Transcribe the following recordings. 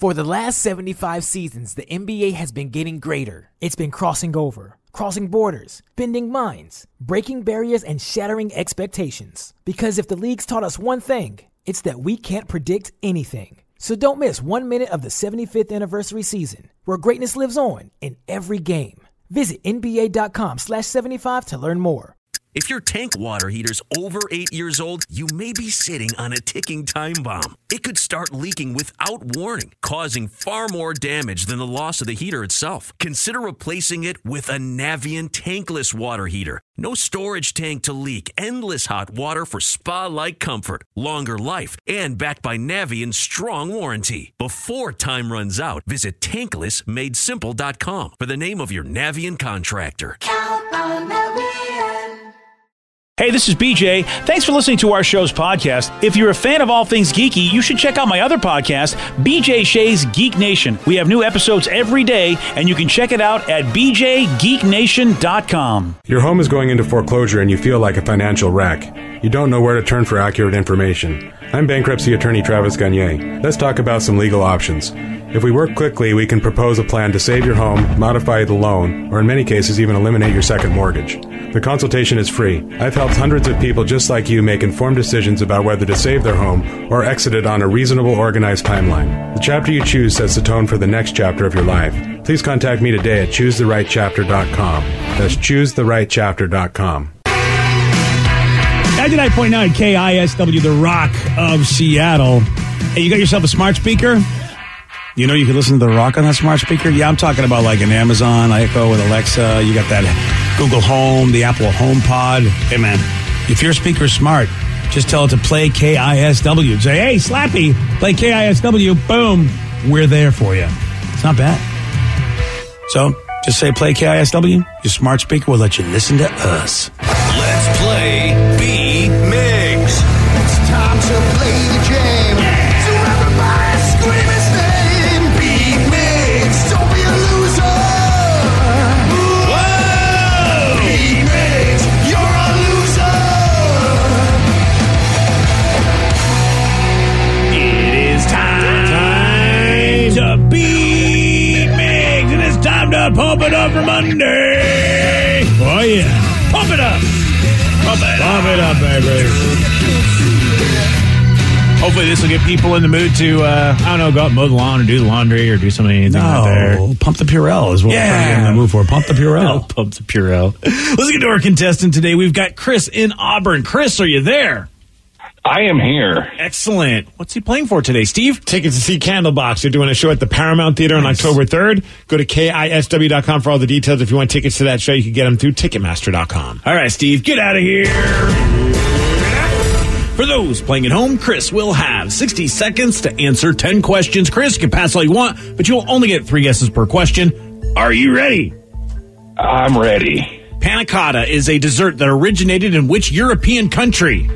For the last 75 seasons, the NBA has been getting greater. It's been crossing over, crossing borders, bending minds, breaking barriers, and shattering expectations. Because if the league's taught us one thing, it's that we can't predict anything. So don't miss 1 minute of the 75th anniversary season, where greatness lives on in every game. Visit NBA.com/75 to learn more. If your tank water heater's over 8 years old, you may be sitting on a ticking time bomb. It could start leaking without warning, causing far more damage than the loss of the heater itself. Consider replacing it with a Navien tankless water heater. No storage tank to leak, endless hot water for spa-like comfort, longer life, and backed by Navien's strong warranty. Before time runs out, visit tanklessmadesimple.com for the name of your Navien contractor. Count on Navien. Hey, this is BJ. Thanks for listening to our show's podcast. If you're a fan of all things geeky, you should check out my other podcast, BJ Shea's Geek Nation. We have new episodes every day, and you can check it out at bjgeeknation.com. Your home is going into foreclosure and you feel like a financial wreck. You don't know where to turn for accurate information. I'm bankruptcy attorney Travis Gagne. Let's talk about some legal options. If we work quickly, we can propose a plan to save your home, modify the loan, or in many cases even eliminate your second mortgage. The consultation is free. I've helped hundreds of people just like you make informed decisions about whether to save their home or exit it on a reasonable, organized timeline. The chapter you choose sets the tone for the next chapter of your life. Please contact me today at choosetherightchapter.com. That's choosetherightchapter.com. 99.9 KISW, the Rock of Seattle. Hey, you got yourself a smart speaker? You know you can listen to The Rock on that smart speaker? Yeah, I'm talking about like an Amazon Echo with Alexa. You got that Google Home, the Apple HomePod. Hey, man, if your speaker's smart, just tell it to play KISW. Say, hey, Slappy, play KISW. Boom. We're there for you. It's not bad. So just say play KISW. Your smart speaker will let you listen to us. Let's play B-Migs. It's time to play the game. So everybody scream his name. B-Migs, don't be a loser. Whoa! B-Migs, you're a loser. It is time to beat Migs, and it's time to pump it up for Monday. Oh, yeah. Pump it up. Pump it up, baby. Hopefully this will get people in the mood to, I don't know, go out and mow the lawn or do the laundry or do anything like that. Pump the Purell is what we're trying to get in the mood for. Pump the Purell. Pump the Purell. Let's get to our contestant today. We've got Chris in Auburn. Chris, are you there? I am here. Excellent. What's he playing for today, Steve? Tickets to see Candlebox. They're doing a show at the Paramount Theater on October 3rd. Go to KISW.com for all the details. If you want tickets to that show, you can get them through Ticketmaster.com. All right, Steve, get out of here. For those playing at home, Chris will have 60 seconds to answer 10 questions. Chris, you can pass all you want, but you'll only get 3 guesses per question. Are you ready? I'm ready. Panna cotta is a dessert that originated in which European country?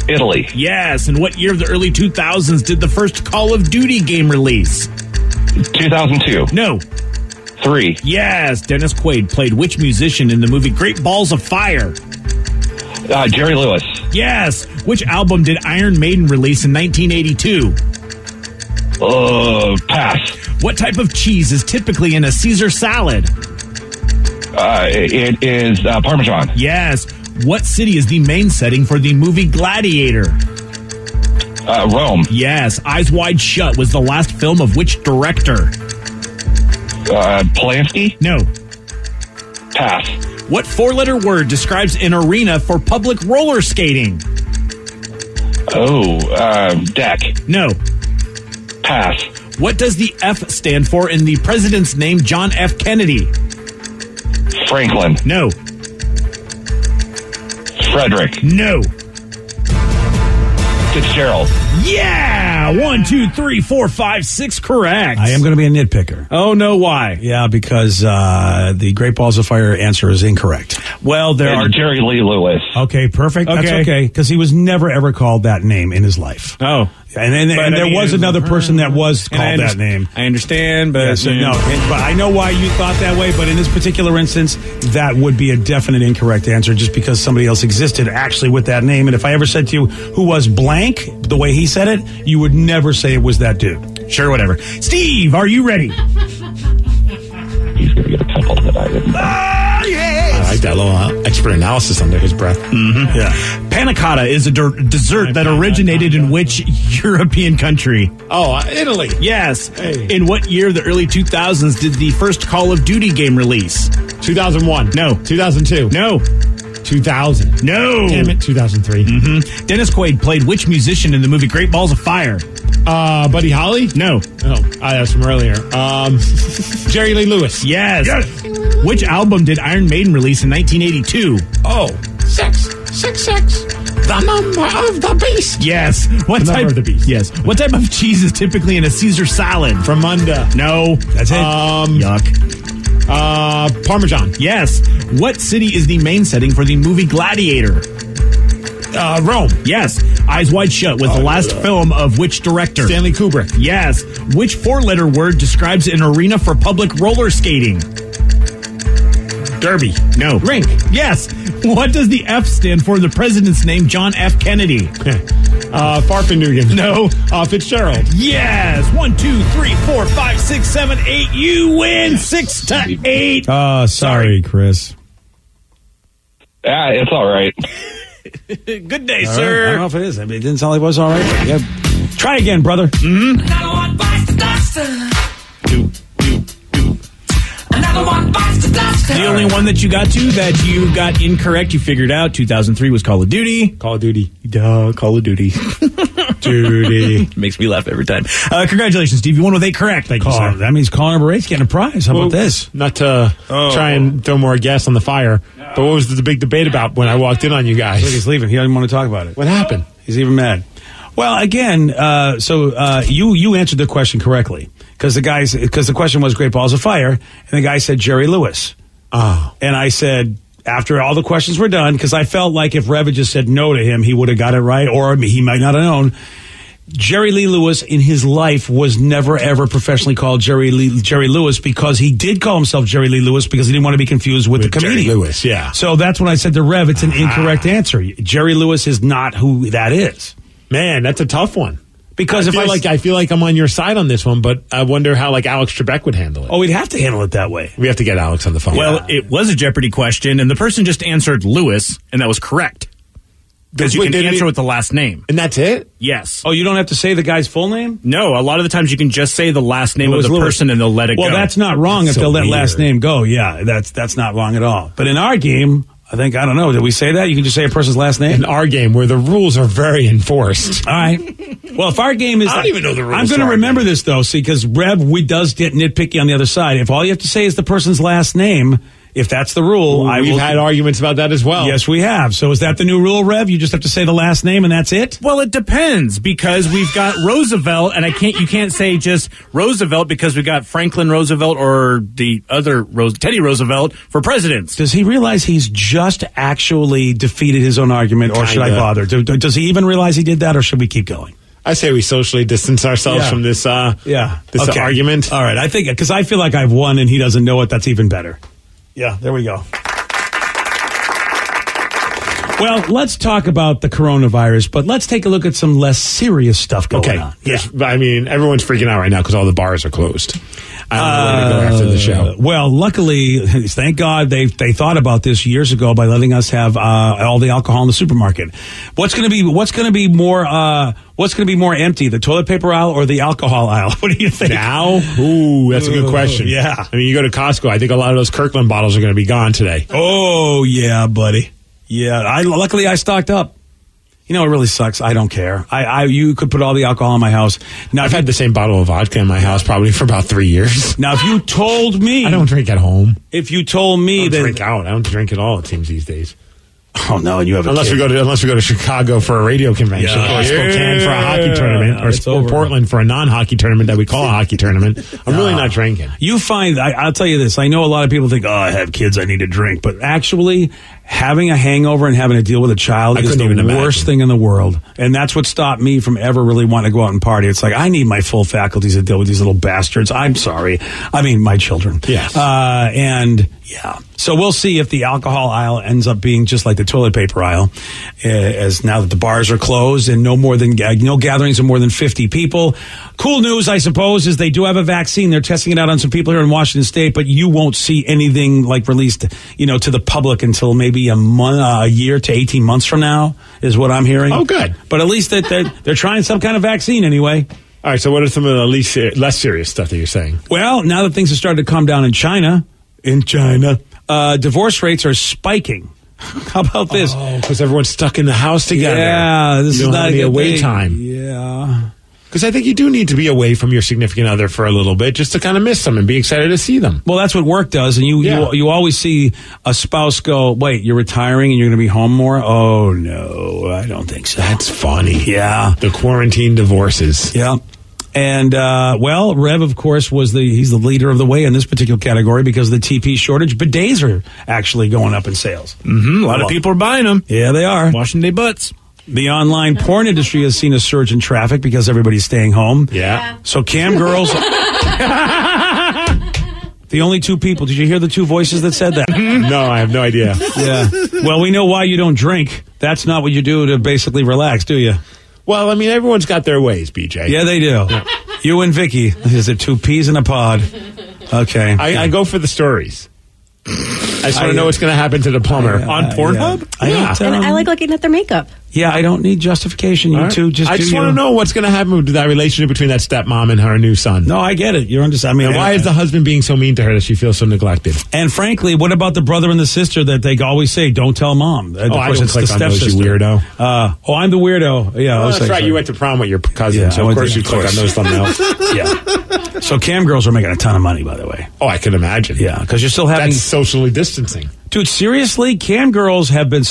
Italy. Yes. In what year of the early 2000s did the first Call of Duty game release? 2002. No. 3. Yes. Dennis Quaid played which musician in the movie Great Balls of Fire? Jerry Lewis. Yes. Which album did Iron Maiden release in 1982? Pass. What type of cheese is typically in a Caesar salad? It is Parmesan. Yes. What city is the main setting for the movie Gladiator? Rome. Yes. Eyes Wide Shut was the last film of which director? Polanski? No. Pass. What 4-letter word describes an arena for public roller skating? Deck. No. Pass. What does the F stand for in the president's name, John F. Kennedy? Franklin. No. Frederick. No. Fitzgerald. Yeah! 1, 2, 3, 4, 5, 6 correct. I am going to be a nitpicker. Oh, no, why? Yeah, because the Great Balls of Fire answer is incorrect. Well, there are... Jerry Lee Lewis. Okay, perfect. Okay. That's okay, because he was never, ever called that name in his life. Oh. And there was another person that was called that name. I understand, but... Yes, but I know why you thought that way, but in this particular instance, that would be a definite incorrect answer just because somebody else existed actually with that name. And if I ever said to you, who was blank, the way he said it, you would never say it was that dude. Sure, whatever. Steve, are you ready? He's going to get a couple that I didn't. I like that little expert analysis under his breath. Mm-hmm. Yeah. Panna cotta is a dessert that originated in which European country? Oh, Italy. Yes. Hey. In what year, the early 2000s, did the first Call of Duty game release? 2001. No. 2002. No. 2000. No. Damn it, 2003. Mm-hmm. Dennis Quaid played which musician in the movie Great Balls of Fire? Buddy Holly? No. Oh, that's from earlier. Jerry Lee Lewis. Yes. Which album did Iron Maiden release in 1982? Oh, sex. The number of the beast. Yes. What The number of the beast. Yes. What type of cheese is typically in a Caesar salad? From Munda. No. That's it. Yuck. Parmesan. Yes. What city is the main setting for the movie Gladiator? Rome. Yes. Eyes Wide Shut was the last film of which director? Stanley Kubrick. Yes. Which four-letter word describes an arena for public roller skating? Derby. No. Rink. Yes. What does the F stand for the president's name, John F. Kennedy? Farfenugin. No. Fitzgerald. Yes. 1, 2, 3, 4, 5, 6, 7, 8. You win 6-8. Oh, sorry, Chris. It's all right. Good day, All sir. right. I don't know if it is. I mean, it didn't sound like it was all right. But yeah. Try again, brother. Mm-hmm. The only one that you got to that you got incorrect, you figured out, 2003 was Call of Duty. Call of Duty. Duh, Call of Duty. Duty. Makes me laugh every time. Congratulations, Steve. You won with 8 correct. Thank you, sir. That means caller number 8's getting a prize. How about this? Not to try and throw more gas on the fire, but what was the big debate about when I walked in on you guys? Look, he's leaving. He doesn't want to talk about it. What happened? He's even mad. Well, again, you answered the question correctly because the question was Great Balls of Fire, and the guy said Jerry Lewis. Oh. And I said, after all the questions were done, because I felt like if Rev had just said no to him, he would have got it right, or he might not have known. Jerry Lee Lewis in his life was never, ever professionally called Jerry Lewis because he did call himself Jerry Lee Lewis because he didn't want to be confused with the comedian. Jerry Lewis, yeah. So that's when I said to Rev, it's an incorrect answer. Jerry Lewis is not who that is. Man, that's a tough one. Because I feel like I'm on your side on this one, but I wonder how Alex Trebek would handle it. Oh, we'd have to handle it that way. We have to get Alex on the phone. Well, it was a Jeopardy question, and the person just answered Lewis, and that was correct. Because you can answer with the last name. And that's it? Yes. Oh, you don't have to say the guy's full name? No, a lot of the times you can just say the last name of the person and they'll let it go. Well, that's not wrong if so they'll let weird. last name go. Yeah, that's not wrong at all. But in our game, I don't know, did we say that? You can just say a person's last name? In our game, where the rules are very enforced. All right. Well, if our game is... I don't even know the rules I'm going to to our remember game. this, though, see, because Rev does get nitpicky on the other side. If all you have to say is the person's last name, if that's the rule, We've had arguments about that as well. Yes, we have. So is that the new rule, Rev? You just have to say the last name and that's it? Well, it depends because we've got Roosevelt, and you can't say just Roosevelt because we got Franklin Roosevelt or the other Teddy Roosevelt for presidents. Does he realize he's just actually defeated his own argument, or should I bother? Does he even realize he did that, or should we keep going? I say we socially distance ourselves from this argument. All right, I think, because I feel like I've won and he doesn't know it, that's even better. Yeah, there we go. Well, let's talk about the coronavirus, but let's take a look at some less serious stuff going on. Yeah. I mean, everyone's freaking out right now because all the bars are closed. I don't know where to go after the show. Well, luckily, thank God they thought about this years ago by letting us have all the alcohol in the supermarket. What's going to be more empty, the toilet paper aisle or the alcohol aisle? What do you think? Now? Ooh, that's a good question. Yeah. I mean, you go to Costco, I think a lot of those Kirkland bottles are going to be gone today. Oh, yeah, buddy. Yeah, luckily I stocked up. You know, it really sucks. I don't care. You could put all the alcohol in my house. Now, I've had the same bottle of vodka in my house probably for about 3 years. Now, if you told me... I don't drink at home. If you told me I that... don't drink out. I don't drink at all, it seems, these days. Oh, no, and you have a unless kid. we go to Chicago for a radio convention, or Spokane for a hockey tournament, or Portland for a non-hockey tournament that we call a hockey tournament. I'm really not drinking. You find, I'll tell you this, I know a lot of people think, oh, I have kids, I need to drink. But actually, having a hangover and having to deal with a child is the worst thing in the world. And that's what stopped me from ever really wanting to go out and party. It's like, I need my full faculties to deal with these little bastards. I'm sorry. I mean, my children. Yes. And yeah. So we'll see if the alcohol aisle ends up being just like the toilet paper aisle, as now that the bars are closed and no gatherings of more than 50 people. Cool news, I suppose, is they do have a vaccine. They're testing it out on some people here in Washington State, but you won't see anything like released, to the public until maybe a year to 18 months from now, is what I'm hearing. Oh, good. But at least they're trying some kind of vaccine anyway. All right, so what are some of the less serious stuff that you're saying? Well, now that things have started to calm down in China, divorce rates are spiking. How about this? Oh, because everyone's stuck in the house together. Yeah, this is not any away thing. time. Yeah. Because I think you do need to be away from your significant other for a little bit just to kind of miss them and be excited to see them. Well, that's what work does. And you always see a spouse go, wait, you're retiring and you're going to be home more? Oh, no, I don't think so. That's funny. Yeah. The quarantine divorces. Yeah. And, Rev, of course, he's the leader of the way in this particular category because of the TP shortage. Bidets are actually going up in sales. Mm-hmm. A lot of people are buying them. Yeah, they are. Washing their butts. The online porn industry has seen a surge in traffic because everybody's staying home. Yeah. So cam girls... The only two people. Did you hear the two voices that said that? No, I have no idea. Yeah. Well, we know why you don't drink. That's not what you do to basically relax, do you? Well, I mean, everyone's got their ways, BJ. Yeah, they do. Yeah. You and Vicky. Is it 2 peas in a pod? Okay. I go for the stories. I just want to know what's going to happen to the plumber on Pornhub. Yeah. And I like looking at their makeup. Yeah, I don't need justification. You two just I just want to know what's going to happen with that relationship between that stepmom and her new son. No, I get it. You're understanding. And why is the husband being so mean to her that she feels so neglected? And frankly, what about the brother and the sister that they always say, don't tell mom? I don't click on those, you weirdo. I'm the weirdo. Yeah, well, that's right. You went to prom with your cousin, so of course you click on those thumbnails. Yeah. So cam girls are making a ton of money, by the way. Oh, I can imagine. Yeah, because you're still having... That's socially distancing. Dude, seriously, cam girls have been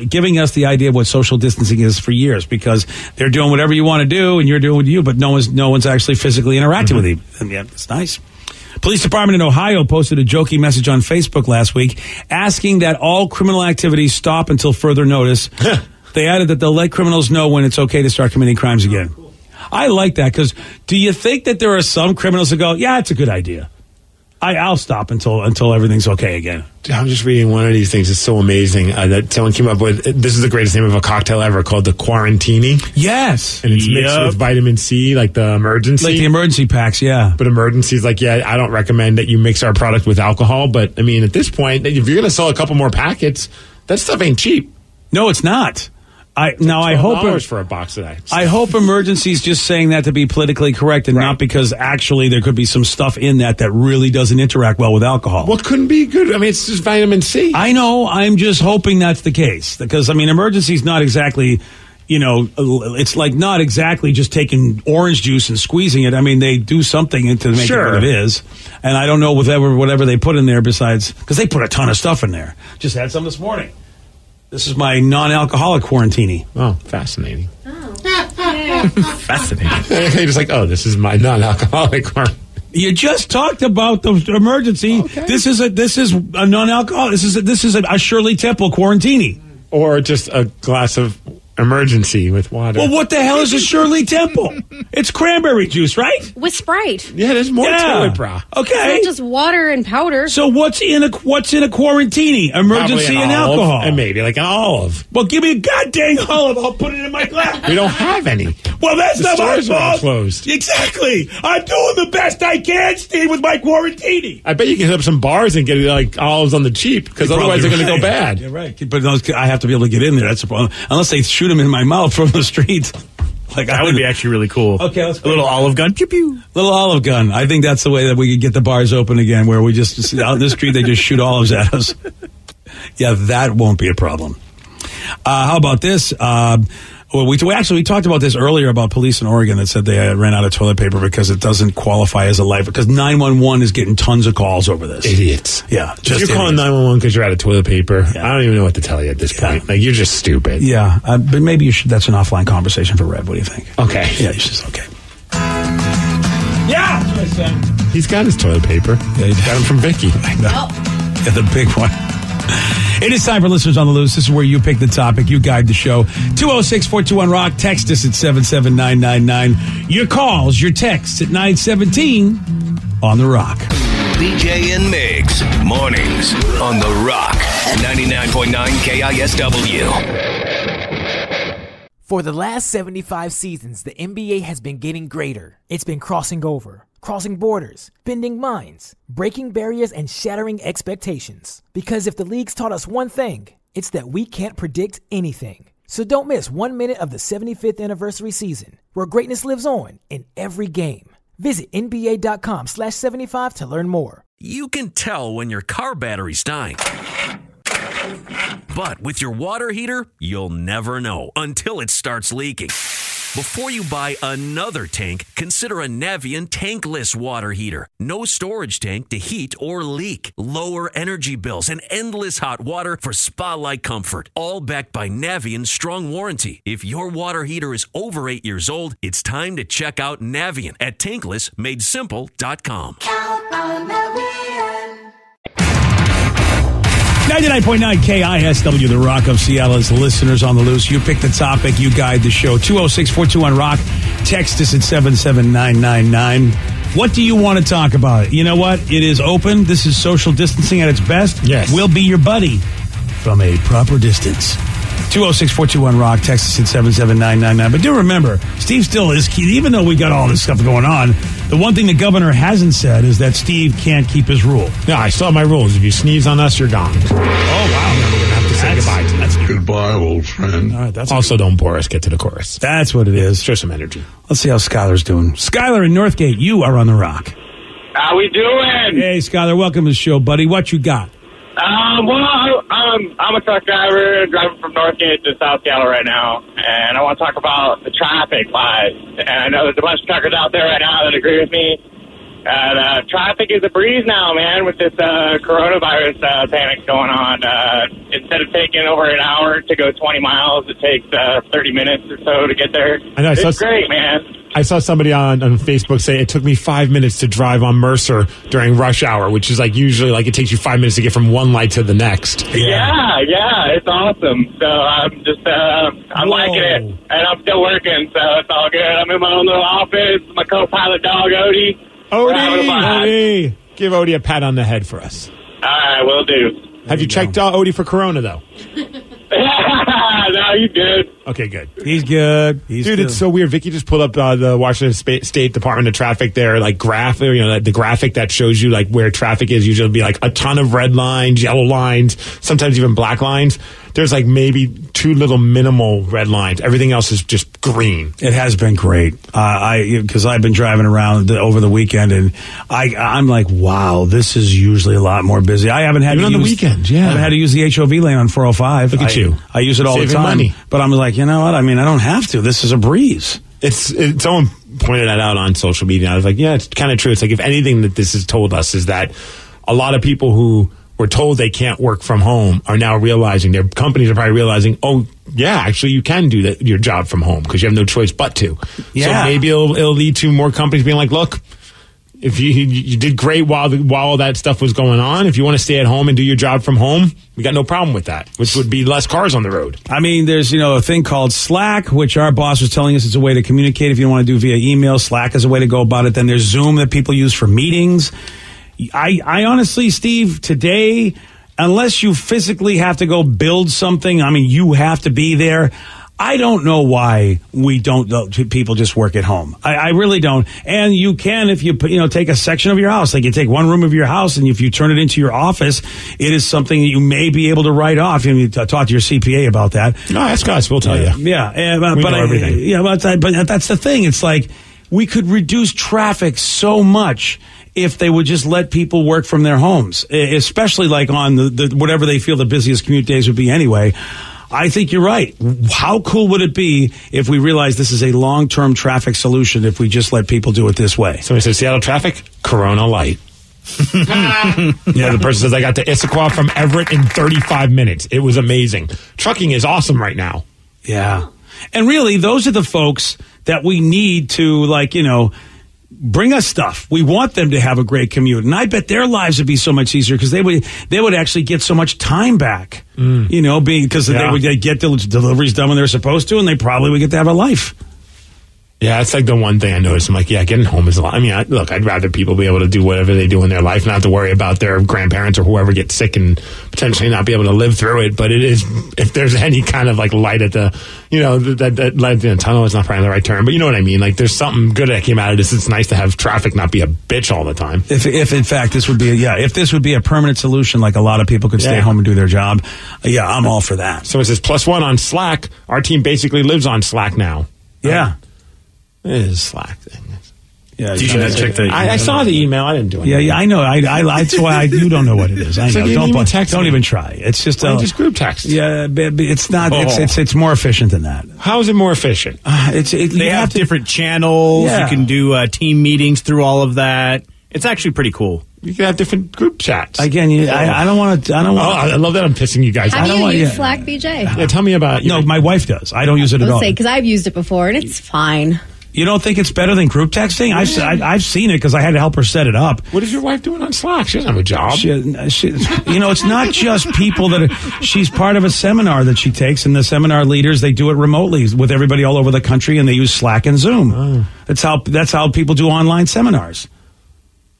giving us the idea of what social distancing is for years because they're doing whatever you want to do and you're doing with you, but no one's actually physically interacting with you. And yeah, it's nice. Police department in Ohio posted a jokey message on Facebook last week asking that all criminal activities stop until further notice. They added that they'll let criminals know when it's okay to start committing crimes again. I like that because do you think that there are some criminals that go, yeah, it's a good idea. I'll stop until everything's okay again. I'm just reading one of these things. It's so amazing that someone came up with. This is the greatest name of a cocktail ever, called the Quarantini. Yes, and it's mixed with vitamin C, like the emergency, like the emergency packs. Yeah, but emergency's like, I don't recommend that you mix our product with alcohol. But I mean, at this point, if you're going to sell a couple more packets, that stuff ain't cheap. No, it's not. I hope for a box of that. I hope emergency's just saying that to be politically correct and not because actually there could be some stuff in that really doesn't interact well with alcohol. Well, couldn't be good. I mean, it's just vitamin C. I know. I'm just hoping that's the case because I mean, emergency's not exactly. It's like not exactly just taking orange juice and squeezing it. I mean, they do something to make it what it is. And I don't know whatever they put in there besides because they put a ton of stuff in there. Just had some this morning. This is my non-alcoholic Quarantini. Oh, fascinating. Fascinating. You're just like, this is my non-alcoholic Quarantini. You just talked about the emergency. Okay. This is a non-alcoholic. This is a Shirley Temple Quarantini. Or just a glass of emergency with water. Well, what the hell is a Shirley Temple? It's cranberry juice, right? With Sprite. Yeah, there's more to it, brah. Okay. It's not just water and powder. So what's in a Quarantini? Emergency and alcohol. And maybe like an olive. Well, give me a goddamn olive. I'll put it in my glass. We don't have any. Well, that's not my fault. Closed. Exactly. I'm doing the best I can, Steve, with my Quarantini. I bet you can hit up some bars and get like olives on the cheap because otherwise they're going to go bad. You're right. But I have to be able to get in there. That's the problem. Unless they shoot them in my mouth from the street. Like that would be actually really cool. Okay, let's go. A little olive gun. Pew pew. Little olive gun. I think that's the way that we could get the bars open again, where we just out in the street they just shoot olives at us. Yeah, that won't be a problem. How about this? We talked about this earlier about police in Oregon that said they ran out of toilet paper because it doesn't qualify as a life. Because 911 is getting tons of calls over this. Idiots. Yeah. If you're calling 911 because you're out of toilet paper, I don't even know what to tell you at this point. Like, you're just stupid. Yeah. But maybe you should. That's an offline conversation for Rev. What do you think? Okay. Yeah, you should. Okay. Yeah. He's got his toilet paper. Yeah, he got him from Vicky. I know. Yeah, the big one. It is time for Listeners on the Loose. This is where you pick the topic. You guide the show. 206-421-ROCK. Text us at 77999. Your calls, your texts at 917 on The Rock. BJ and Migs. Mornings on The Rock. 99.9 KISW. For the last 75 seasons, the NBA has been getting greater. It's been crossing over, crossing borders, bending minds, breaking barriers, and shattering expectations. Because if the league's taught us one thing, it's that we can't predict anything. So don't miss 1 minute of the 75th anniversary season, where greatness lives on in every game. Visit NBA.com/75 to learn more. You can tell when your car battery's dying. But with your water heater, you'll never know until it starts leaking. Before you buy another tank, consider a Navien tankless water heater. No storage tank to heat or leak. Lower energy bills and endless hot water for spa-like comfort. All backed by Navien's strong warranty. If your water heater is over 8 years old, it's time to check out Navien at tanklessmadesimple.com. Count on Navien. 99.9 KISW, The Rock of Seattle, is Listeners on the Loose. You pick the topic, you guide the show. 206-421-ROCK. Text us at 77999. What do you want to talk about? You know what? It is open. This is social distancing at its best. Yes. We'll be your buddy from a proper distance. 206-421-ROCK. Text us at 77999. But do remember, Steve still is key. Even though we got all this stuff going on, the one thing the governor hasn't said is that Steve can't keep his rule. No, I still have my rules. If you sneeze on us, you're gone. Oh, wow. We're going to have to say goodbye to That's goodbye, old friend. All right, that's also, don't bore us. Get to the chorus. That's what it is. Show some energy. Let's see how Skylar's doing. Skylar in Northgate, you are on The Rock. How we doing? Hey, Skylar, welcome to the show, buddy. What you got? I'm a truck driver driving from Northgate to South Seattle right now, and I want to talk about the traffic lies. And I know there's a bunch of truckers out there right now that agree with me. Traffic is a breeze now, man, with this coronavirus panic going on. Instead of taking over an hour to go 20 miles, it takes 30 minutes or so to get there. I know, it's great, man. I saw somebody on Facebook say it took me 5 minutes to drive on Mercer during rush hour, which is like usually like it takes you 5 minutes to get from one light to the next. Yeah, it's awesome. So I'm liking it, and I'm still working, so it's all good. I'm in my own little office, my co-pilot dog, Odie. Odie! Give Odie a pat on the head for us. All right, will do. Have you checked Odie for Corona, though? No, you good. Okay, good. He's good. Dude, it's so weird. Vicky just pulled up the Washington State Department of Traffic there, like graphic, the graphic that shows you like where traffic is. Usually it'll be like a ton of red lines, yellow lines, sometimes even black lines. There's like maybe two little minimal red lines. Everything else is just green. It has been great. Because I've been driving around over the weekend, and I'm like, wow, this is usually a lot more busy. I haven't had even to on use, the weekends. Yeah, I haven't had to use the HOV lane on 405. Look at you. I use it all Saving the time. Money. But I'm like, you know what? I mean, I don't have to. This is a breeze. It's someone pointed that out on social media. I was like, yeah, it's kind of true. It's like if anything that this has told us is that a lot of people who were told they can't work from home are now realizing, their companies are probably realizing, oh, yeah, actually you can do your job from home because you have no choice but to. Yeah. So maybe it'll lead to more companies being like, look, if you did great while all that stuff was going on, if you want to stay at home and do your job from home, we got no problem with that, which would be less cars on the road. I mean, there's, a thing called Slack, which our boss was telling us it's a way to communicate if you want to do via email. Slack is a way to go about it. Then there's Zoom that people use for meetings. I honestly, Steve, today, unless you physically have to go build something, I mean, you have to be there. I don't know why people just work at home. I really don't. And you can if you take a section of your house, like you take one room of your house, and if you turn it into your office, it is something that you may be able to write off. You talk to your CPA about that. No, ask us. We'll tell you. Yeah, we know everything. Yeah, but that's the thing. It's like we could reduce traffic so much if they would just let people work from their homes, especially like on the whatever they feel the busiest commute days would be anyway. I think you're right. How cool would it be if we realized this is a long-term traffic solution if we just let people do it this way? Somebody says Seattle traffic, Corona light. Yeah, the person says I got to Issaquah from Everett in 35 minutes. It was amazing. Trucking is awesome right now. Yeah. And really, those are the folks that we need to, bring us stuff. We want them to have a great commute. And I bet their lives would be so much easier because they would actually get so much time back, because they would get the deliveries done when they're supposed to, and they probably would get to have a life. Yeah, it's like the one thing I noticed. I'm like, getting home is a lot. I mean, look, I'd rather people be able to do whatever they do in their life, not have to worry about their grandparents or whoever gets sick and potentially not be able to live through it. But it is, if there's any kind of like light at the, that light in the tunnel is not probably the right term, but you know what I mean? Like, there's something good that came out of this. It's nice to have traffic not be a bitch all the time. If in fact this would be a permanent solution, like a lot of people could stay home and do their job, I'm all for that. So it says +1 on Slack. Our team basically lives on Slack now. Yeah. It is Slack thing. Yeah, did you check the? I saw the email. I didn't do anything. Yeah, I know. That's why you don't know what it is. I know. Don't even try. It's just just group text. Yeah, it's not. It's more efficient than that. How is it more efficient? They have different channels. Yeah. You can do team meetings through all of that. It's actually pretty cool. You can have different group chats. Again, I don't want to. I love that I'm pissing you guys. Have you used Slack, BJ? Yeah, tell me about it. No, my wife does. I don't use it at all. Because I've used it before and it's fine. You don't think it's better than group texting? I've seen it because I had to help her set it up. What is your wife doing on Slack? She doesn't have a job. It's not just people she's part of a seminar that she takes, and the seminar leaders, they do it remotely with everybody all over the country, and they use Slack and Zoom. Oh. That's how people do online seminars.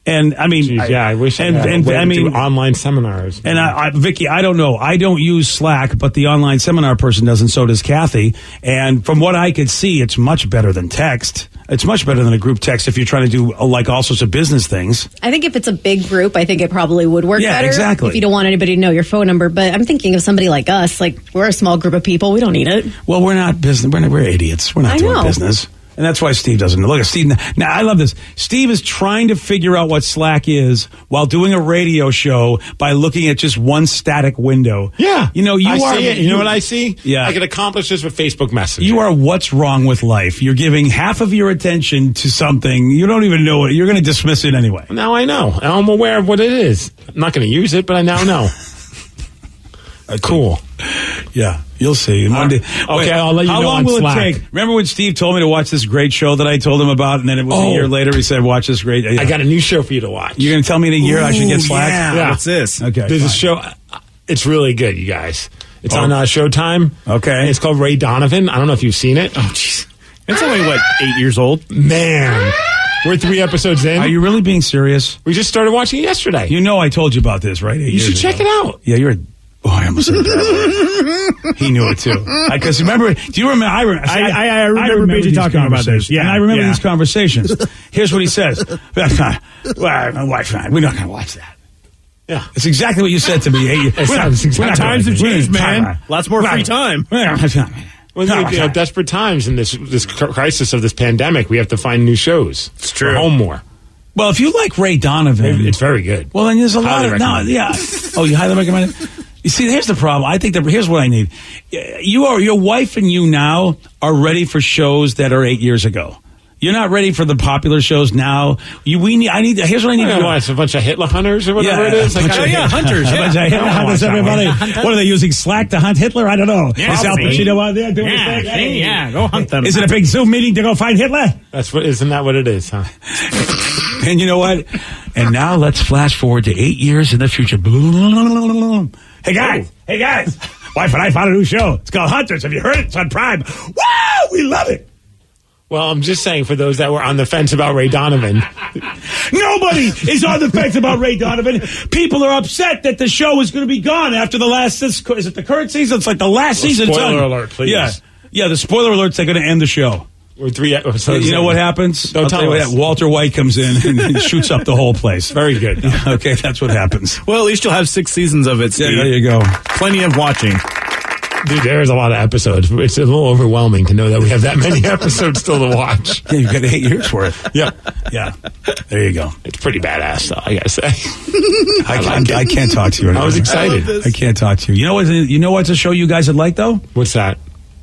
And I mean, jeez, I wish I do online seminars. And Vicky, I don't know. I don't use Slack, but the online seminar person does, and so does Kathy. And from what I could see, it's much better than text. It's much better than a group text if you're trying to do like all sorts of business things. I think if it's a big group, I think it probably would work better. Yeah, exactly. If you don't want anybody to know your phone number. But I'm thinking of somebody like us. Like, we're a small group of people. We don't need it. Well, we're not business. We're idiots. We're not doing business. And that's why Steve doesn't know. Look at Steve. Now, I love this. Steve is trying to figure out what Slack is while doing a radio show by looking at just one static window. Yeah. You see it. You know what I see? Yeah. I can accomplish this with Facebook Messenger. You are what's wrong with life. You're giving half of your attention to something. You don't even know it. You're going to dismiss it anyway. Now I know. I'm aware of what it is. I'm not going to use it, but I now know. Cool. Yeah, you'll see. Monday. Okay, I'll let you know. How long on will Slack. it take? Remember when Steve told me to watch this great show that I told him about, and then it was a year later he said, watch this great... I got a new show for you to watch. You're going to tell me in a year I should get Slack? Yeah. What's this? Okay. There's a show. It's really good, you guys. It's on Showtime. Okay. It's called Ray Donovan. I don't know if you've seen it. Oh, jeez. It's only, 8 years old? Man. We're 3 episodes in. Are you really being serious? We just started watching it yesterday. You know I told you about this, right? You should check it out. Yeah, you're a... Oh, I almost said that. He knew it too. Because remember, do you remember? I remember BJ talking about this. Yeah, and I remember these conversations. Here's what he says: "We're not going to watch that." Yeah, it's exactly what you said to me. Times have changed, man. Lots more free time. Well, desperate times in this crisis of this pandemic, we have to find new shows. It's true. We're home more. Well, if you like Ray Donovan, it's very good. Well, then there's a lot of Oh, you highly recommend it. You see, here's the problem. I think here's what I need. Your wife and you now are ready for shows that are 8 years ago. You're not ready for the popular shows now. Here's what I need. It's a bunch of Hitler hunters or whatever it is. Hunters. A bunch of Hitler hunters, everybody. What are they using, Slack to hunt Hitler? I don't know. Is Al Pacino out there doing his thing? Yeah, go hunt them. Is it a big Zoom meeting to go find Hitler? Isn't that what it is, huh? And you know what? And now let's flash forward to 8 years in the future. Hey guys! Wife and I found a new show. It's called Hunters. Have you heard it? It's on Prime. Wow, we love it. Well, I'm just saying for those that were on the fence about Ray Donovan. Nobody is on the fence about Ray Donovan. People are upset that the show is going to be gone after the last... Is it the current season? It's like the last season. Spoiler alert, please. Yeah, the spoiler alerts, they're going to end the show. We're 3 episodes. You know what happens? Don't tell us. Walter White comes in and shoots up the whole place. Very good. Okay, that's what happens. Well, at least you'll have 6 seasons of it, Steve. Yeah, there you go. Plenty of watching. Dude, there's a lot of episodes. It's a little overwhelming to know that we have that many episodes still to watch. Yeah, you've got 8 years for it. Yep. Yeah. There you go. It's pretty badass, though, I gotta say. I can't talk to you anymore. I was excited. I can't talk to you. You know what's a show you guys would like, though? What's that?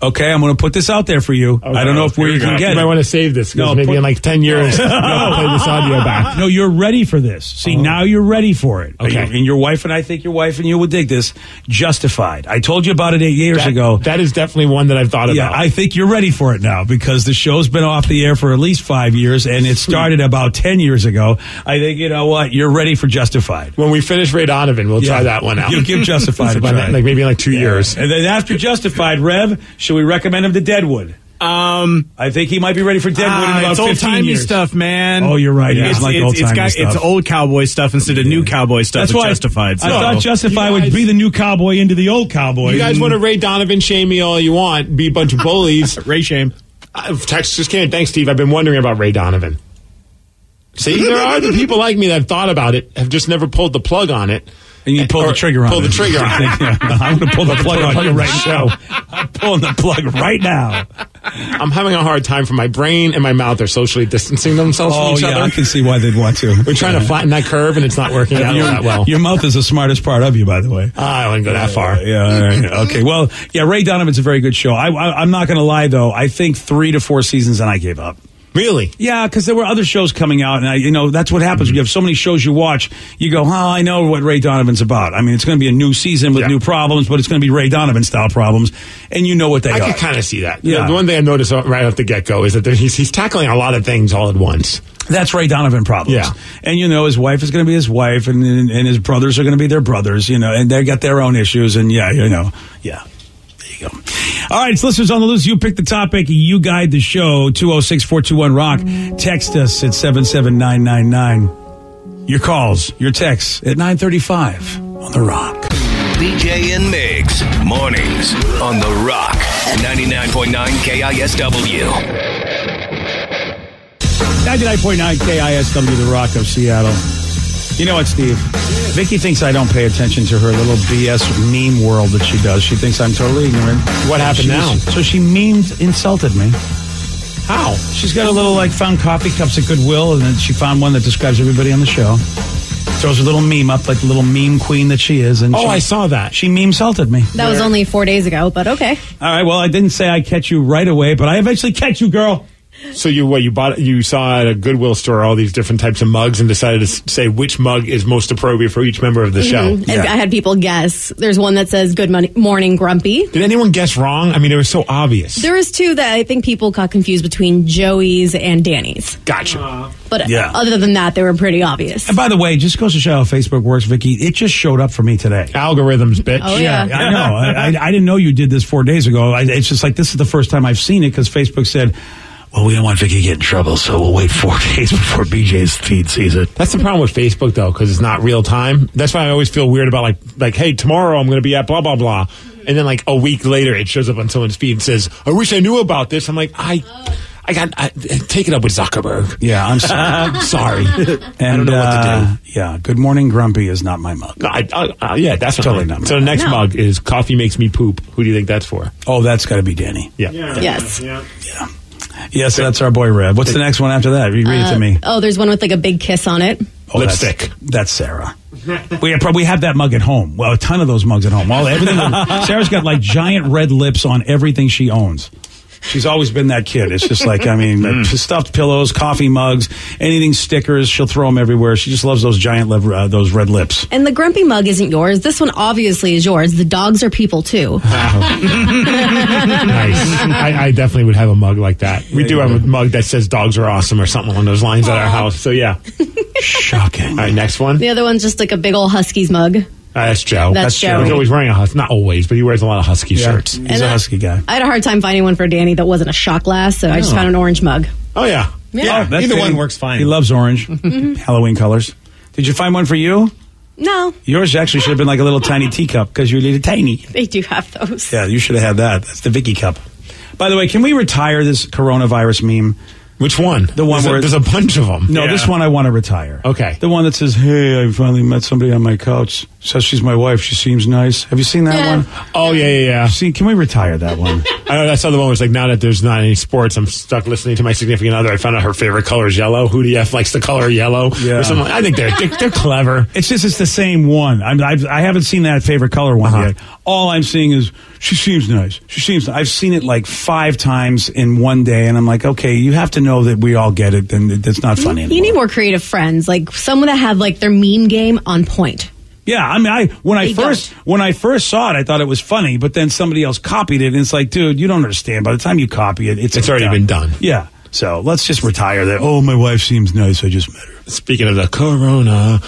Okay, I'm going to put this out there for you. Okay. I don't know if we can get it. You might want to save this because maybe in like 10 years you'll play this audio back. No, you're ready for this. See, now you're ready for it. Okay. And your wife, and I think your wife and you would dig this. Justified. I told you about it 8 years ago. That is definitely one that I've thought about. Yeah, I think you're ready for it now because the show's been off the air for at least 5 years, and it started about 10 years ago. I think, you know what? You're ready for Justified. When we finish Ray Donovan, we'll try that one out. You'll give Justified a try. Like maybe in like 2 years. And then after Justified, Rev, should we recommend him to Deadwood? I think he might be ready for Deadwood in about it's 15 old-timey years. stuff, man. Oh, you're right. Yeah. It's like old-timey stuff. It's old cowboy stuff instead of new cowboy stuff. That's why Justified. I thought Justified would be the new cowboy into the old cowboy. You guys want to Ray Donovan shame me all you want, be a bunch of bullies. Ray shame. Text just came. Thanks, Steve. I've been wondering about Ray Donovan. See, there are the people like me that have thought about it, have just never pulled the plug on it. And you pull the trigger on it. Pull the trigger on it. I'm going to pull the plug on you right now. I'm pulling the plug right now. I'm having a hard time for my brain and my mouth are socially distancing themselves from each other. I can see why they'd want to. We're trying to flatten that curve, and it's not working out that well. Your mouth is the smartest part of you, by the way. I wouldn't go that far. Yeah, all right. Okay, well, yeah, Ray Donovan's a very good show. I'm not going to lie, though. I think 3 to 4 seasons, and I gave up. Really? Yeah, because there were other shows coming out, and that's what happens when you have so many shows you watch. You go, I know what Ray Donovan's about. I mean, it's going to be a new season with new problems, but it's going to be Ray Donovan style problems, and you know what they are. I can kind of see that. Yeah. The one thing I noticed right off the get go is that he's tackling a lot of things all at once. That's Ray Donovan problems. Yeah. And his wife is going to be his wife, and his brothers are going to be their brothers. And they got their own issues, and yeah. There you go. All right, it's listeners on the loose. You pick the topic. You guide the show. 206-421-ROCK. Text us at 77999. Your calls, your texts at 9:35 on The Rock. BJ and Migs, mornings on The Rock. 99.9 KISW. 99.9 KISW, The Rock of Seattle. You know what, Steve? Vicky thinks I don't pay attention to her little BS meme world that she does. She thinks I'm totally ignorant. What happened now? So she insulted me. How? She's got a little, found coffee cups at Goodwill, and then she found one that describes everybody on the show. Throws a little meme up, like the little meme queen that she is. And I saw that. She meme-salted me. That was only 4 days ago, but okay. All right, well, I didn't say I'd catch you right away, but I eventually catch you, girl. So you saw at a Goodwill store all these different types of mugs and decided to say which mug is most appropriate for each member of the show. And I had people guess. There's one that says "Good Morning Grumpy." Did anyone guess wrong? I mean, it was so obvious. There was 2 that I think people got confused between Joey's and Danny's. Gotcha. But other than that, they were pretty obvious. And by the way, just goes to show how Facebook works, Vicky. It just showed up for me today. Algorithms, bitch. Oh, yeah. I know. I didn't know you did this 4 days ago. It's just like this is the first time I've seen it because Facebook said, well, we don't want Vicky to get in trouble, so we'll wait 4 days before BJ's feed sees it. That's the problem with Facebook, though, because it's not real time. That's why I always feel weird about, like, hey, tomorrow I'm going to be at blah, blah, blah. And then, a week later, it shows up on someone's feed and says, I wish I knew about this. I'm like, I take it up with Zuckerberg. Yeah, I'm sorry. And, I don't know what to do. Yeah, Good Morning Grumpy is not my mug. Yeah, that's totally not. So the next mug is Coffee Makes Me Poop. Who do you think that's for? Oh, that's got to be Danny. Yeah. Yes. Yeah. Yes, that's our boy Rev. What's the next one after that? Read it to me. Oh, there's one with a big kiss on it. Oh, lipstick. That's Sarah. We have that mug at home. Well, a ton of those mugs at home. Sarah's got giant red lips on everything she owns. She's always been that kid. It's just stuffed pillows, coffee mugs, anything stickers. She'll throw them everywhere. She just loves those giant, those red lips. And the grumpy mug isn't yours. This one obviously is yours. The dogs are people too. Nice. I definitely would have a mug like that. We do have a mug that says dogs are awesome or something along those lines at our house. So yeah. Shocking. All right, next one. The other one's just a big old Huskies mug. That's Joe. That's Joe. He's always wearing a husky. Not always, but he wears a lot of husky shirts. He's a husky guy. I had a hard time finding one for Danny that wasn't a shot glass, so I just found an orange mug. Oh, yeah. Yeah. Either one works fine. He loves orange. Halloween colors. Did you find one for you? No. Yours actually should have been like a little tiny teacup because you're a little tiny. They do have those. Yeah, you should have had that. That's the Vicky cup. By the way, can we retire this coronavirus meme? Which one? The one where there's a bunch of them. No, this one I want to retire. Okay. The one that says, "Hey, I finally met somebody on my couch. Says she's my wife. She seems nice." Have you seen that one? Oh, yeah. See, can we retire that one? I saw the one where it's like, now that there's not any sports, I'm stuck listening to my significant other. I found out her favorite color is yellow. Who the F likes the color yellow? Yeah. Or something. I think they're clever. It's the same one. I haven't seen that favorite color one yet. All I'm seeing is, she seems nice. She seems. I've seen it like 5 times in one day, and I'm like, okay, you have to know that we all get it, and it's not funny anymore. You need more creative friends, like someone that have like their meme game on point. Yeah, I mean, when I first saw it, I thought it was funny, but then somebody else copied it, and it's like, dude, you don't understand. By the time you copy it, it's already been done. Yeah. So let's just retire that. Oh, my wife seems nice. I just met her. Speaking of the corona,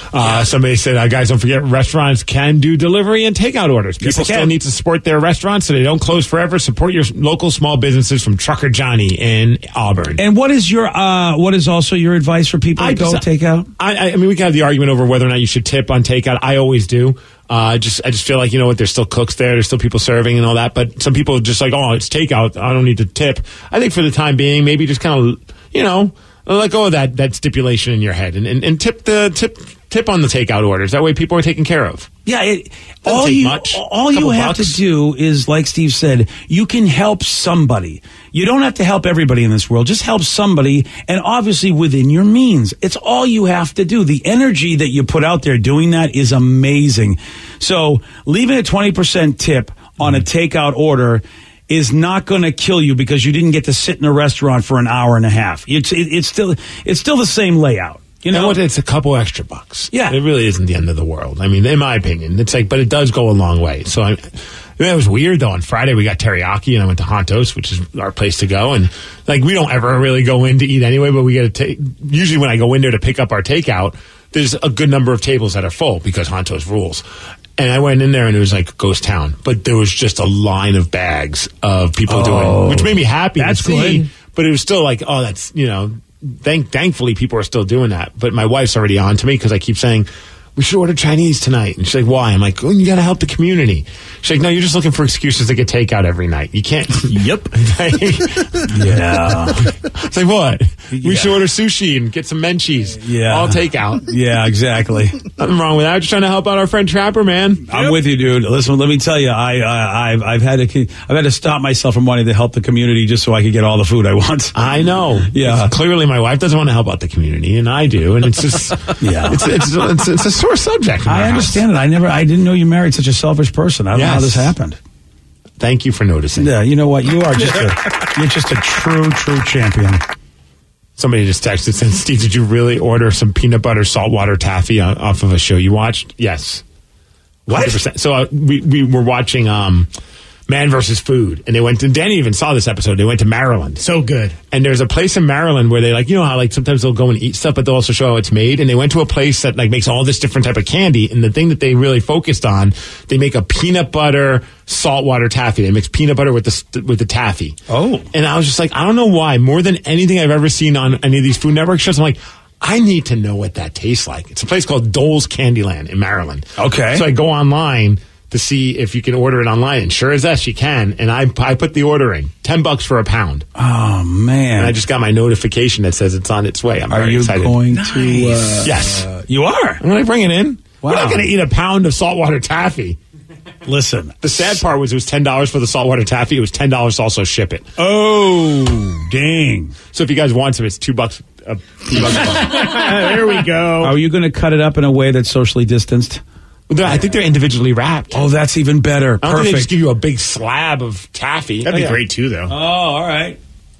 somebody said, guys, don't forget restaurants can do delivery and takeout orders. People still need to support their restaurants so they don't close forever. Support your local small businesses from Trucker Johnny in Auburn. And what is also your advice for people to go takeout? I mean, we can have the argument over whether or not you should tip on takeout. I always do. I just feel like, you know what, there's still cooks there, there's still people serving and all that, but some people are just like, oh, it's takeout, I don't need to tip. I think for the time being, maybe just kind of, you know, let go of that stipulation in your head and tip on the takeout orders. That way people are taken care of. Yeah, all you have to do is, like Steve said, you can help somebody. You don't have to help everybody in this world. Just help somebody, and obviously within your means. It's all you have to do. The energy that you put out there doing that is amazing. So leaving a 20% tip on a takeout order is not going to kill you because you didn't get to sit in a restaurant for an hour and a half. It's still the same layout. You know what? It's a couple extra bucks. Yeah. It really isn't the end of the world. I mean, in my opinion, it's like, but it does go a long way. So it was weird though. On Friday we got teriyaki and I went to Hontos, which is our place to go. And like, we don't ever really go in to eat anyway, but we get to usually when I go in there to pick up our takeout, there's a good number of tables that are full because Hontos rules. And I went in there and it was like a ghost town, but there was just a line of bags of people doing, which made me happy to see. Good. But it was still like, oh, that's, you know, thankfully people are still doing that. But my wife's already on to me because I keep saying, we should order Chinese tonight. And she's like, why? I'm like, oh, you got to help the community. She's like, no, you're just looking for excuses to get takeout every night. You can't. Yep. Yeah. It's like, what? We should order sushi and get some menchies. Yeah. All takeout. Yeah, exactly. Nothing wrong with that. Just trying to help out our friend Trapper, man. I'm with you, dude. Listen, let me tell you, I've had to stop myself from wanting to help the community just so I could get all the food I want. I know. Yeah. Clearly, my wife doesn't want to help out the community, and I do, and it's just yeah. It's a sore subject. I understand it. I didn't know you married such a selfish person. I don't know how this happened. Thank you for noticing. Yeah, you know what? You are you're just a true champion. Somebody just texted and said, Steve, did you really order some peanut butter saltwater taffy off of a show you watched? Yes. 100%. So we were watching Man vs. Food, and they went to, Danny even saw this episode, they went to Maryland. So good. And there's a place in Maryland where they like, you know how like sometimes they'll go and eat stuff, but they'll also show how it's made. And they went to a place that like makes all this different type of candy. And the thing that they really focused on, they make a peanut butter saltwater taffy. They mix peanut butter with the taffy. Oh. And I was just like, I don't know why, more than anything I've ever seen on any of these Food Network shows, I'm like, I need to know what that tastes like. It's a place called Dole's Candyland in Maryland. Okay. So I go online to see if you can order it online, and sure as you can. And I put the order in $10 for a pound. Oh man! And I just got my notification that says it's on its way. I'm very excited. Are you going to? Yes, you are. I'm going to bring it in. Wow. We're not going to eat a pound of saltwater taffy. Listen, the sad part was it was $10 for the saltwater taffy. It was $10 to also ship it. Oh, dang! So if you guys want some, it's $2. There we go. Are you going to cut it up in a way that's socially distanced? I think they're individually wrapped. Oh, that's even better. I don't think they just give you a big slab of taffy. That'd be great too, though. Oh, all right.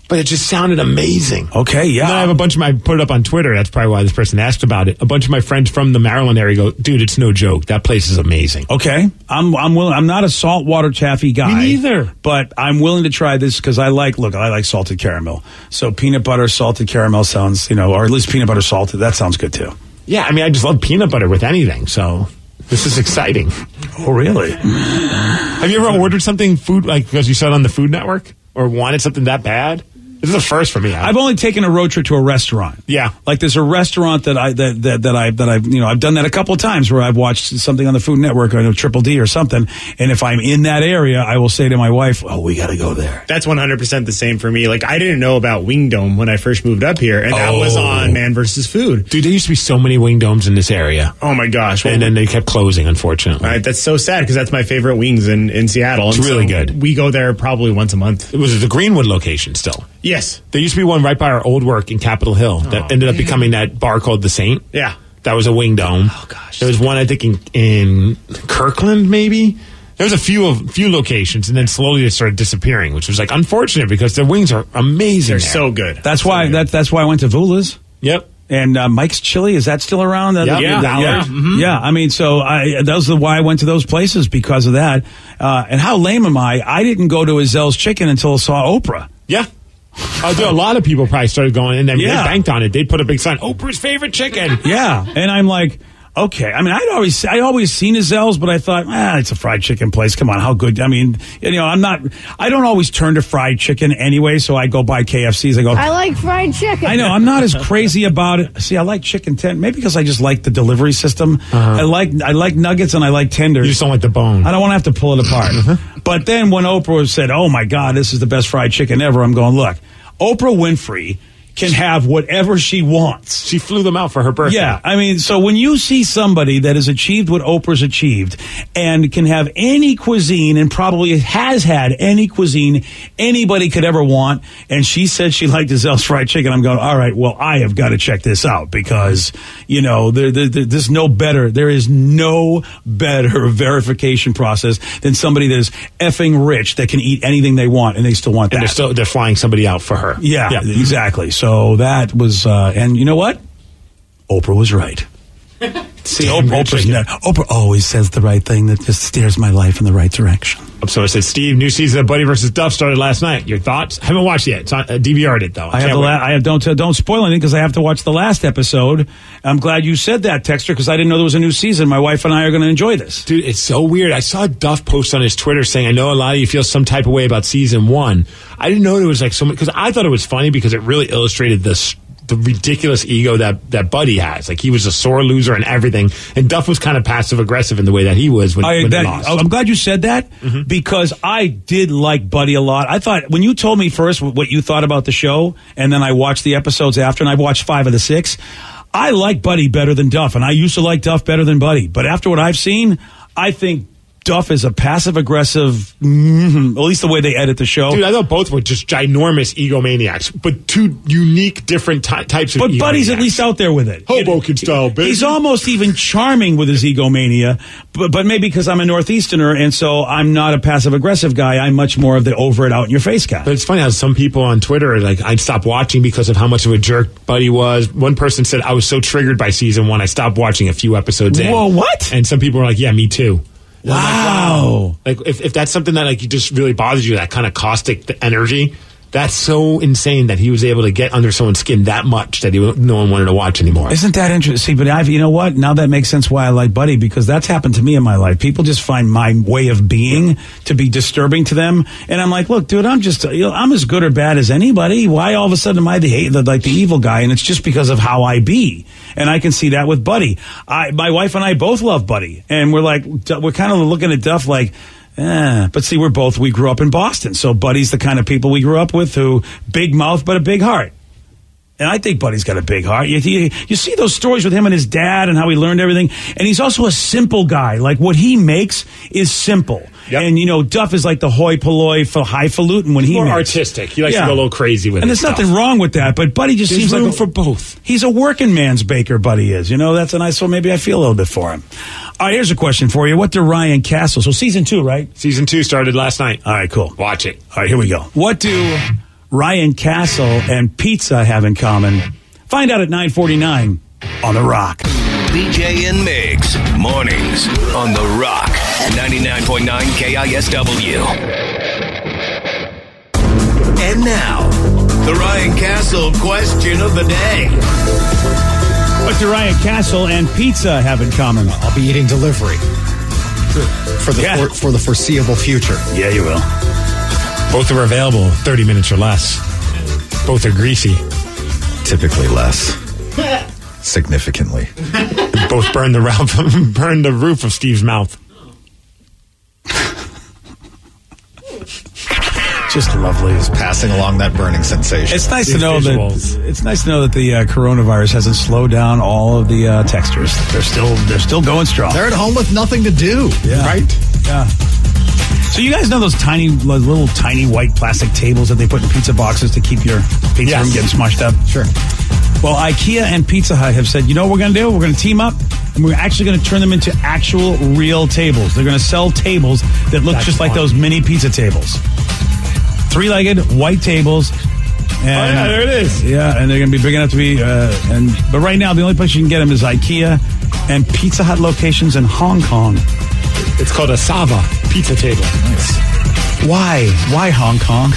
But it just sounded amazing. Okay, yeah. And then I have a bunch of I put it up on Twitter. That's probably why this person asked about it. A bunch of my friends from the Maryland area go, dude, it's no joke. That place is amazing. Okay, I'm willing. I'm not a saltwater taffy guy. Me neither. But I'm willing to try this because I like salted caramel. So peanut butter salted caramel sounds, or at least peanut butter salted. That sounds good too. Yeah, I mean, I just love peanut butter with anything. So this is exciting. Oh, really? Have you ever ordered something food like because you saw it on the Food Network or wanted something that bad? This is the first for me. I've only taken a road trip to a restaurant. Yeah. Like there's a restaurant that I've done that a couple of times where I've watched something on the Food Network or Triple D or something. And if I'm in that area, I will say to my wife, "Oh, we got to go there." That's 100% the same for me. Like I didn't know about Wing Dome when I first moved up here, and that was on Man vs. Food. Dude, there used to be so many Wing Domes in this area. Oh my gosh! And then they kept closing, unfortunately. Right, that's so sad because that's my favorite wings in Seattle. It's really good. We go there probably once a month. It was the Greenwood location still. Yes. There used to be one right by our old work in Capitol Hill that ended up becoming that bar called The Saint. Yeah. That was a Wing Dome. Oh, gosh. There was one, I think, in Kirkland, maybe. There was a few locations, and then slowly they started disappearing, which was like unfortunate because their wings are amazing. They're so good. That's why I went to Vula's. Yep. And Mike's Chili, is that still around? Yeah. Yeah. I mean, so those are why I went to those places, because of that. And how lame am I? I didn't go to Azel's Chicken until I saw Oprah. Yeah. A lot of people probably started going, and then they Yeah. banked on it. They'd put a big sign, Oprah's favorite chicken. Yeah. And I'm like, okay. I mean, I'd always seen Azel's, but I thought, it's a fried chicken place. Come on, how good? I mean, I don't always turn to fried chicken anyway, so I go buy KFC's. I like fried chicken. I know, I'm not as crazy about it. See, I like chicken tenders, maybe because I just like the delivery system. I like nuggets and I like tenders. You just don't like the bone. I don't want to have to pull it apart. But then when Oprah said, "Oh my God, this is the best fried chicken ever," I'm going, look, Oprah Winfrey can have whatever she wants. She flew them out for her birthday. Yeah, I mean, so when you see somebody that has achieved what Oprah's achieved and can have any cuisine and probably has had any cuisine anybody could ever want, and she said she liked Azel's fried chicken, I'm going, all right, well, I have got to check this out because, there's no better, there is no better verification process than somebody that is effing rich that can eat anything they want and they still want that. And they're flying somebody out for her. Yeah. Exactly. So that was, and you know what? Oprah was right. See, Oprah always says the right thing that just steers my life in the right direction. So I said, Steve, new season of Buddy versus Duff started last night. Your thoughts? I haven't watched it yet. It's on, DVR'd it though. Don't spoil anything because I have to watch the last episode. I'm glad you said that, Texter, because I didn't know there was a new season. My wife and I are going to enjoy this. Dude, it's so weird. I saw Duff post on his Twitter saying, I know a lot of you feel some type of way about season 1. I didn't know there was like so much, because I thought it was funny because it really illustrated the ridiculous ego that Buddy has. Like, he was a sore loser and everything, and Duff was kind of passive aggressive in the way that he was when he lost. I'm glad you said that because I did like Buddy a lot. I thought when you told me first what you thought about the show, and then I watched the episodes after, and I watched 5 of the 6. I like Buddy better than Duff, and I used to like Duff better than Buddy. But after what I've seen, I think Duff is a passive-aggressive, at least the way they edit the show. Dude, I thought both were just ginormous egomaniacs, but two unique, different types of egomaniacs. But Buddy's at least out there with it. Hoboken style, baby. He's almost even charming with his egomania, but maybe because I'm a Northeasterner, and so I'm not a passive-aggressive guy. I'm much more of the over it, out-in-your-face guy. But it's funny how some people on Twitter are like, I'd stop watching because of how much of a jerk Buddy was. One person said, I was so triggered by season 1, I stopped watching a few episodes in. Whoa, what? And some people were like, yeah, me too. Wow. Like, if that's something that like just really bothers you, that kind of caustic energy, that's so insane that he was able to get under someone's skin that much that no one wanted to watch anymore. Isn't that interesting? But you know what? Now that makes sense why I like Buddy, because that's happened to me in my life. People just find my way of being to be disturbing to them, and I'm like, look, dude, I'm just I'm as good or bad as anybody. Why all of a sudden am I the evil guy? And it's just because of how I be. And I can see that with Buddy. My wife and I both love Buddy, and we're kind of looking at Duff like. But see, we grew up in Boston, so Buddy's the kind of people we grew up with who big mouth but a big heart. And I think Buddy's got a big heart. You see those stories with him and his dad and how he learned everything. And he's also a simple guy. Like, what he makes is simple. Yep. And, Duff is like the hoi polloi for highfalutin when he more makes. Artistic. He likes to go a little crazy with it. And there's nothing wrong with that. But Buddy just seems room like for both. He's a working man's baker, Buddy is. So maybe I feel a little bit for him. All right, here's a question for you. What do Ryan Castle, so season 2, right? Season 2 started last night. All right, cool. Watch it. All right, here we go. What do Ryan Castle and pizza have in common? Find out at 9:49 on The Rock. BJ and Migs, mornings on The Rock, 99.9 KISW. And now, the Ryan Castle question of the day. What do Ryan Castle and pizza have in common? I'll be eating delivery for the foreseeable future. Yeah, you will. Both are available 30 minutes or less. Both are greasy. Typically less. Significantly. Both burn the roof of Steve's mouth. Just lovely. Just passing along that burning sensation. It's nice to These know visuals. that it's nice to know that the coronavirus hasn't slowed down all of the textures. They're still going strong. They're at home with nothing to do. Yeah. Right? Yeah. So you guys know those little tiny white plastic tables that they put in pizza boxes to keep your pizza from getting smushed up? Sure. Well, IKEA and Pizza Hut have said, you know what we're going to do? We're going to team up, and we're actually going to turn them into actual real tables. They're going to sell tables that look just like those mini pizza tables. 3-legged white tables. And, there it is. Yeah, and they're going to be big enough to be. But right now, the only place you can get them is IKEA and Pizza Hut locations in Hong Kong. It's called a Sava pizza table. Nice. Why? Why Hong Kong?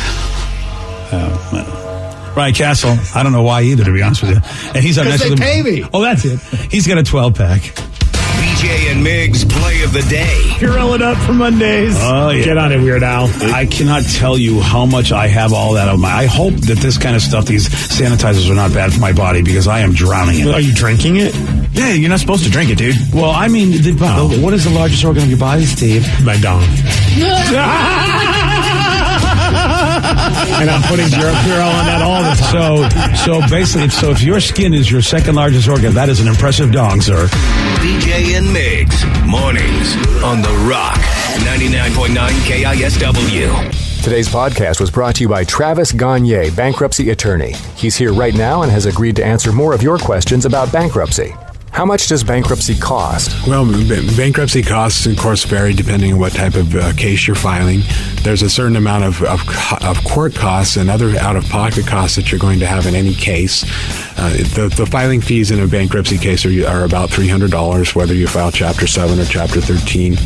Ryan Castle, I don't know why either, to be honest with you. And he's up next Because they pay me. Oh, that's it. He's got a 12-pack. BJ and Migs play of the day. You're rolling up for Mondays. Oh, yeah. Get on it, Weird Al. I cannot tell you how much I have all that on my. I hope that this kind of stuff, these sanitizers, are not bad for my body because I am drowning in it. Are you drinking it? Yeah, you're not supposed to drink it, dude. Well, I mean, what is the largest organ of your body, Steve? My dong. And I'm putting Purell on that all the time. So basically, if your skin is your second largest organ, that is an impressive dong, sir. BJ and Migs, mornings on The Rock, 99.9 KISW. Today's podcast was brought to you by Travis Gagne, bankruptcy attorney. He's here right now and has agreed to answer more of your questions about bankruptcy. How much does bankruptcy cost? Well, bankruptcy costs, of course, vary depending on what type of case you're filing. There's a certain amount of court costs and other out-of-pocket costs that you're going to have in any case. The filing fees in a bankruptcy case are about $300, whether you file Chapter 7 or Chapter 13.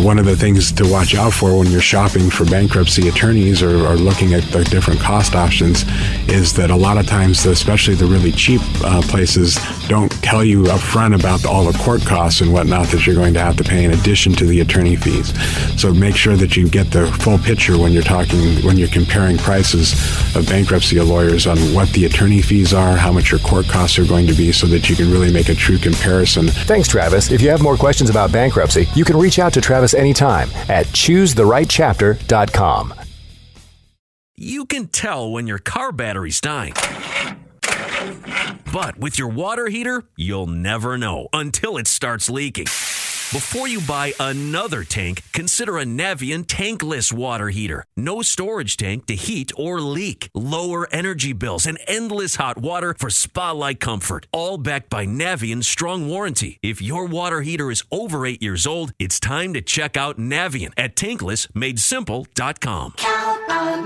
One of the things to watch out for when you're shopping for bankruptcy attorneys or looking at the different cost options is that a lot of times, especially the really cheap places, don't tell you up front about all the court costs and whatnot that you're going to have to pay in addition to the attorney fees. So make sure that you get the full picture when you're comparing prices of bankruptcy lawyers on what the attorney fees are, how much your court costs are going to be, so that you can really make a true comparison. Thanks, Travis. If you have more questions about bankruptcy, you can reach out to Travis anytime at choosetherightchapter.com. You can tell when your car battery's dying. But with your water heater, you'll never know until it starts leaking. Before you buy another tank, consider a Navien tankless water heater. No storage tank to heat or leak. Lower energy bills and endless hot water for spa-like comfort. All backed by Navien's strong warranty. If your water heater is over 8 years old, it's time to check out Navien at tanklessmadesimple.com. Count on